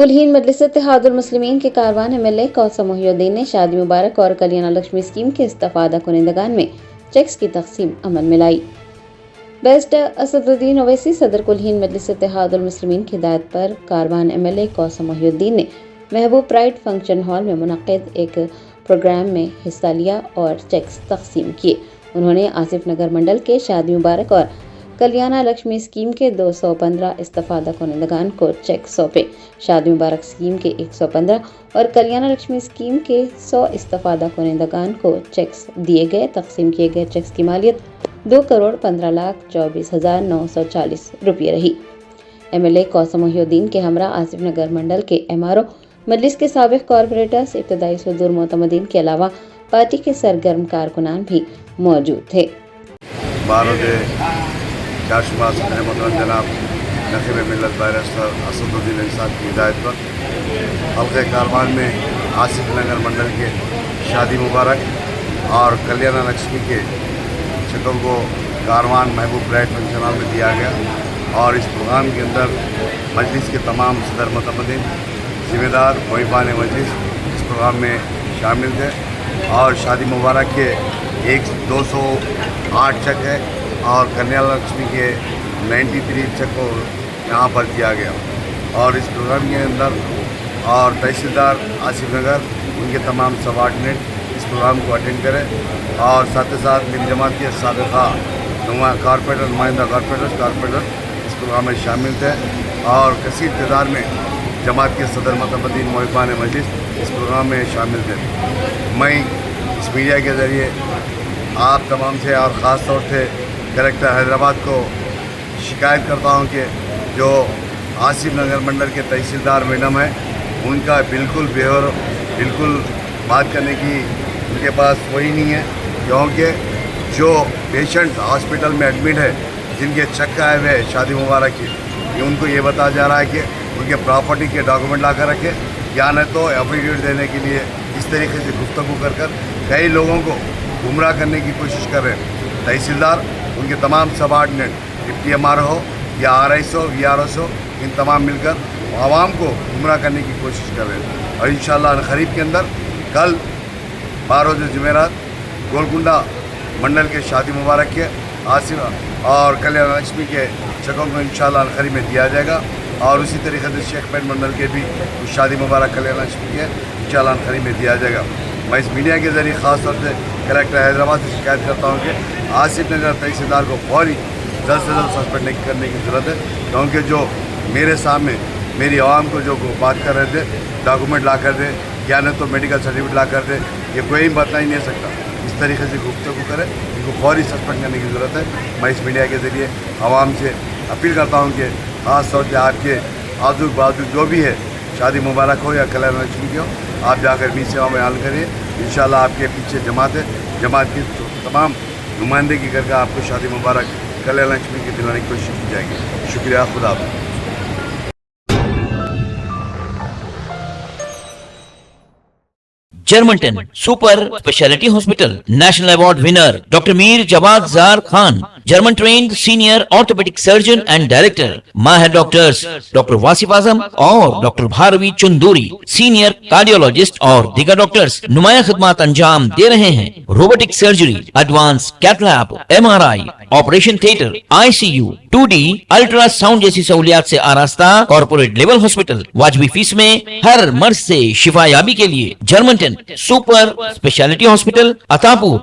कुलहीन मजलिस इत्तेहादुल मुस्लिमीन के कारवान MLA कौसम मोहिउद्दीन ने शादी मुबारक और कल्याण लक्ष्मी स्कीम के इस्तफादा कुनिंदगान में चेक्स की तकसीम अमल में लाई। बैरिस्टर असदुद्दीन ओवैसी सदर कुलहीन मजलिस इत्तेहादुल मुस्लिमीन की हिदायत पर कारवान MLA कौसम मोहिउद्दीन ने महबूब प्राइड फंक्शन हॉल में मुनक्किद एक प्रोग्राम में हिस्सा लिया और चेक्स तकसीम किए। उन्होंने आसिफ नगर मंडल के शादी मुबारक और कल्याणा लक्ष्मी स्कीम के 215 इस्तफादा कुनिंदगान को चेक सौंपे। शादी मुबारक स्कीम के 115 और कल्याणा लक्ष्मी स्कीम के 100 इस्तफादा कुनिंदगान को चेक्स दिए गए। तकसीम किए गए चेक्स की मालियत 2,15,24,940 रुपये रही। MLA कौसम मोहिउद्दीन के हमरा आसिफ नगर मंडल के MRO मजलिस के साबिक कॉरपोरेटर्स, इब्तदाई सुदूर मोतमदीन के अलावा पार्टी के सरगर्म कारकुनान भी मौजूद थे। जनाब नकीब मिल्लत बैरिस्टर असदुद्दीन साहब की हिदायत पर हल्के कारवान में आसिफ नगर मंडल के शादी मुबारक और कल्याणा लक्ष्मी के चेकों को कारवान महबूब प्राइड फंक्शन हॉल में दिया गया और इस प्रोग्राम के अंदर मजलिस के तमाम सदर मतमदीन ज़िम्मेदार मोहिबान मजलिस इस प्रोग्राम में शामिल थे और शादी मुबारक के 208 चेक है और कल्याण लक्ष्मी के 93 चेक को यहाँ पर दिया गया और इस प्रोग्राम के अंदर और तहसीलदार आसिफ नगर उनके तमाम सबऑर्डिनेट इस प्रोग्राम को अटेंड करें और साथ ही साथ मेरी जमात के साबिक़ा कारपोरेटर नुमाइंदा कारपोरेटर इस प्रोग्राम में शामिल थे और कसीर तादाद में जमात के सदर मतमदीन मोहिबान मजलिस इस प्रोग्राम में शामिल थे। मैं इस मीडिया के ज़रिए आप तमाम से और ख़ास तौर से कलेक्टर हैदराबाद को शिकायत करता हूं कि जो आसिफ नगर मंडल के तहसीलदार मैडम है उनका बिल्कुल बात करने की उनके पास वही नहीं है, क्योंकि जो पेशेंट हॉस्पिटल में एडमिट है जिनके चेक आए हुए हैं शादी मुबारक की, ये उनको ये बताया जा रहा है कि उनके प्रॉपर्टी के डॉक्यूमेंट ला कर रखें या न तो एफिडेविट देने के लिए इस तरीके से गुफ्तगू कर कई लोगों को गुमराह करने की कोशिश कर रहे हैं। तहसीलदार उनके तमाम सबऑर्डिनेट डिप्टी MRO हो या RIS हो VRS हो, इन तमाम मिलकर आवाम को गुमराह करने की कोशिश कर रहे हैं और इंशाअल्लाह खरीफ के अंदर कल 12 जुमेरात गोलकुंडा मंडल के शादी मुबारक के आसिफ और कल्याण लक्ष्मी के चेकों को इंशाअल्लाह खरीफ में दिया जाएगा और उसी तरीके से शेखपेट मंडल के भी शादी मुबारक कल्याण लक्ष्मी के इंशाअल्लाह खरीफ में दिया जाएगा। मैं इस मीडिया के ज़रिए ख़ास तौर से कलेक्टर हैदराबाद से शिकायत करता हूँ कि आसिफ नगर तहसीलदार को फौरी जल्द से जल्द सस्पेंड करने की ज़रूरत है, क्योंकि जो मेरे सामने मेरी आवाम को जो बात कर रहे थे डॉक्यूमेंट ला कर दे या न तो मेडिकल सर्टिफिकेट ला कर दे, ये कोई बता ही नहीं सकता। इस तरीके से गुफ्तगू करे, इनको फौरी सस्पेंड करने की ज़रूरत है। मैं इस मीडिया के ज़रिए आवाम से अपील करता हूँ कि ख़ास तौर से आपके आजू बाजू जो भी है शादी मुबारक हो या कल्याण लक्ष्मी की हो, आप जाकर भी सेवा में हाल करिए। इंशाअल्लाह आपके पीछे जमात है, जमात की तमाम नुमाइंदगी करके आपको शादी मुबारक कल्याण लक्ष्मी की दिलाने की कोशिश की जाएगी। शुक्रिया, खुदा हाफ़िज़। Germanten super speciality hospital national award winner doctor Mir Jawad Zar Khan, German trained senior orthopaedic surgeon and director, माहिर डॉक्टर्स डॉक्टर वासिफ आजम और doctor Bharavi Chanduri, senior cardiologist और दीगर डॉक्टर्स नुमाया खिदमत अंजाम दे रहे हैं। Robotic surgery, advance cath lab, MRI, operation theatre, ICU, 2D ultrasound जैसी सहूलियात से आरास्ता कॉर्पोरेट लेवल हॉस्पिटल वाजबी फीस में हर मर्ज से शिफायाबी के लिए Germanton super speciality hospital, Attapur.